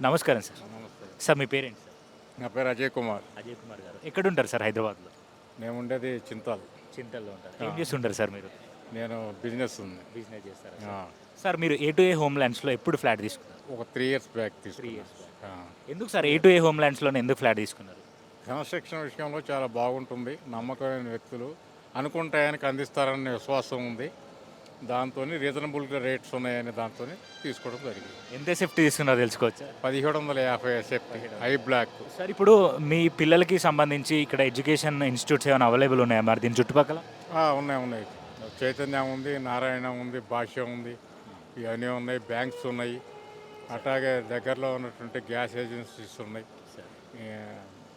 నమస్కారం సార్. నమస్తే. సార్ మీ పేరేంటి సార్? నా పేరు అజయ్ కుమార్. అజయ్ కుమార్ గారు. ఎక్కడుంటారు సార్ హైదరాబాద్‌లో? మేము ఉండేది చింతాల్. చింతల్లో ఉంటారు. ఏం చేస్తుంటారు సార్ మీరు? నేను బిజినెస్ ఉంది. బిజినెస్ చేస్తారా? ఆ, సార్ మీరు ఏ టు ఏ హోమ్ ల్యాండ్స్‌లో ఎప్పుడు ఫ్లాట్ తీసుకున్నారు? ఒక 3 ఇయర్స్ బ్యాక్ 3 తీసుకున్నాను. Years back. ఆ, ఎందుకు sir A to A home ల్యాండ్స్‌లోనే ఎందుకు ఫ్లాట్ తీసుకున్నారు? కన్స్ట్రక్షన్ విషయంలో చాలా బాగుంటుంది. నమ్మకమైన వ్యక్తులు అనుకుంటాయనికి అందిస్తారనే విశ్వాసం ఉంది. దాంతో రీజనబుల్గా రేట్స్ ఉన్నాయని దాంతో తీసుకోవడం జరిగింది. ఎంత సేఫ్టీ తీసుకున్నారో తెలుసుకోవచ్చా? 1750 సేఫ్టీ ఐ బ్లాక్. సార్ ఇప్పుడు మీ పిల్లలకి సంబంధించి ఇక్కడ ఎడ్యుకేషన్ ఇన్స్టిట్యూట్స్ ఏమైనా అవైలబుల్ ఉన్నాయా మరి దీని చుట్టుపక్కల? ఉన్నాయి. చైతన్య ఉంది, నారాయణ ఉంది, భాష్యం ఉంది, ఇవన్నీ ఉన్నాయి. బ్యాంక్స్ ఉన్నాయి. అట్లాగే దగ్గరలో ఉన్నటువంటి గ్యాస్ ఏజెన్సీస్ ఉన్నాయి.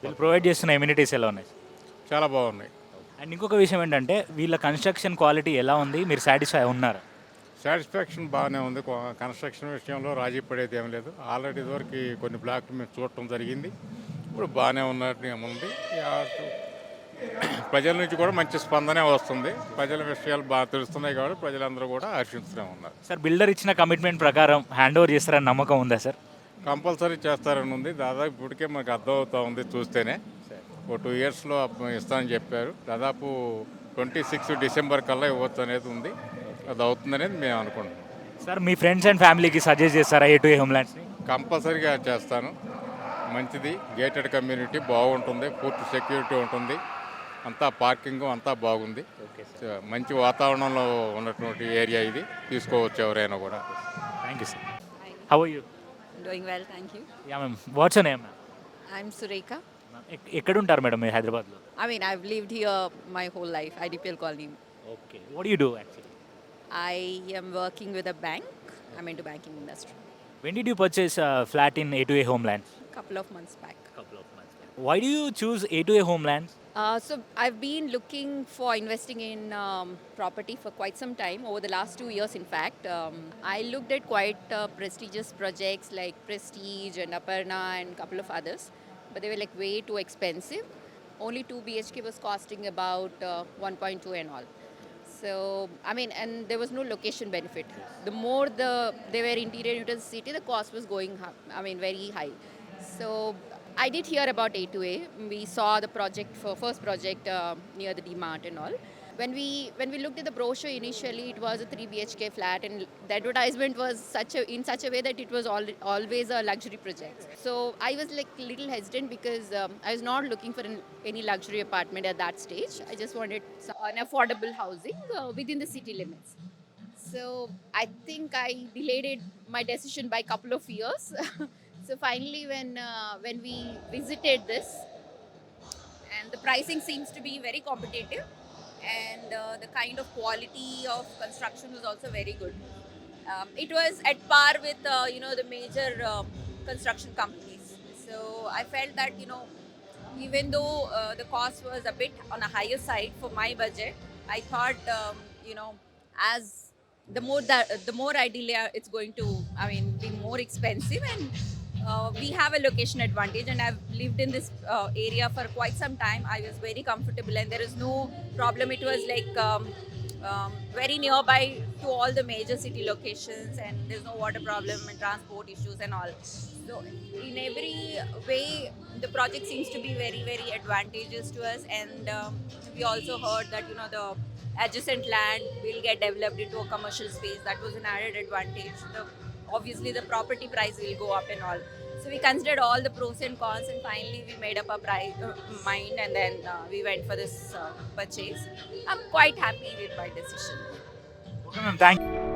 వీళ్ళు ప్రొవైడ్ చేస్తున్న ఎమ్యూనిటీస్ ఎలా ఉన్నాయి? చాలా బాగున్నాయి. అండ్ ఇంకొక విషయం ఏంటంటే వీళ్ళ కన్స్ట్రక్షన్ క్వాలిటీ ఎలా ఉంది? మీరు సాటిస్ఫై ఉన్నారా? సాటిస్ఫాక్షన్ బాగానే ఉంది. కన్స్ట్రక్షన్ విషయంలో రాజీ పడేది ఏం లేదు. ఆల్రెడీ ఇదివరకు కొన్ని బ్లాక్లు మేము చూడటం జరిగింది. ఇప్పుడు బాగానే ఉన్నట్టు ఉంది. ప్రజల నుంచి కూడా మంచి స్పందనే వస్తుంది. ప్రజల విషయాలు బాగా తెలుస్తున్నాయి కాబట్టి ప్రజలందరూ కూడా హర్షిస్తూనే ఉన్నారు. సార్ బిల్డర్ ఇచ్చిన కమిట్మెంట్ ప్రకారం హ్యాండ్ ఓవర్ చేస్తారని నమ్మకం ఉందా సార్? కంపల్సరీ చేస్తారని ఉంది. దాదాపు ఇప్పటికే మనకు అర్థమవుతూ ఉంది చూస్తేనే. ఒక 2 ఇయర్స్లో ఇస్తానని చెప్పారు. దాదాపు 26 డిసెంబర్ కల్లా ఇవ్వచ్చు అనేది ఉంది. అది అవుతుందనేది మేము అనుకుంటున్నాం. సార్ మీ ఫ్రెండ్స్ అండ్ ఫ్యామిలీకి సజెస్ట్ చేస్తారా ఏ టు ఏ హోమ్ ల్యాండ్స్ని? కంపల్సరీగా చేస్తాను. మంచిది, గేటెడ్ కమ్యూనిటీ బాగుంటుంది, పూర్తి సెక్యూరిటీ ఉంటుంది, అంతా పార్కింగ్ అంతా బాగుంది. మంచి వాతావరణంలో ఉన్నటువంటి ఏరియా ఇది. తీసుకోవచ్చు ఎవరైనా కూడా. Thank you sir. Hi, how are you? doing well, thank you. Yeah ma'am. What's your name ma'am? I'm Sureka. ఎక్కడ ఉంటారు మేడం మీరు హైదరాబాద్లో? I mean, I've lived here my whole life, IDPL colony. Okay. What you do actually? I am working with a bank. I'm into banking industry. When did you purchase flat in a to A home lands? Couple of months back. Why do you choose A to A homelands? So I've been looking for investing in property for quite some time, over the last 2 years in fact. I looked at quite prestigious projects like Prestige and Aparna and a couple of others, but they were like way too expensive. Only 2 BHK was costing about 1.2 and all. So, I mean, and there was no location benefit. The more they were interior into the city, the cost was going up, very high. So I did hear about A2A. We saw the first project near the D-Mart and all. When we looked at the brochure initially, it was a 3 BHK flat, and the advertisement was in such a way that it was always a luxury project. So I was like little hesitant because I was not looking for any luxury apartment at that stage. I just wanted an affordable housing within the city limits. So I think I delayed my decision by a couple of years. So finally, when we visited this, and the pricing seems to be very competitive, and the kind of quality of construction was also very good. It was at par with the major construction companies. So I felt that even though the cost was a bit on a higher side for my budget, I thought as the more I delay, it's going to be more expensive, and we have a location advantage, and I've lived in this area for quite some time. I was very comfortable, and there is no problem. It was like very nearby to all the major city locations, and there's no water problem and transport issues and all. So in every way, the project seems to be very, very advantageous to us. And we also heard that the adjacent land will get developed into a commercial space. That was an added advantage. Obviously the property price will go up and all. So we considered all the pros and cons, and finally we made up our mind, and then we went for this purchase. I'm quite happy with my decision. Okay ma'am, thank you.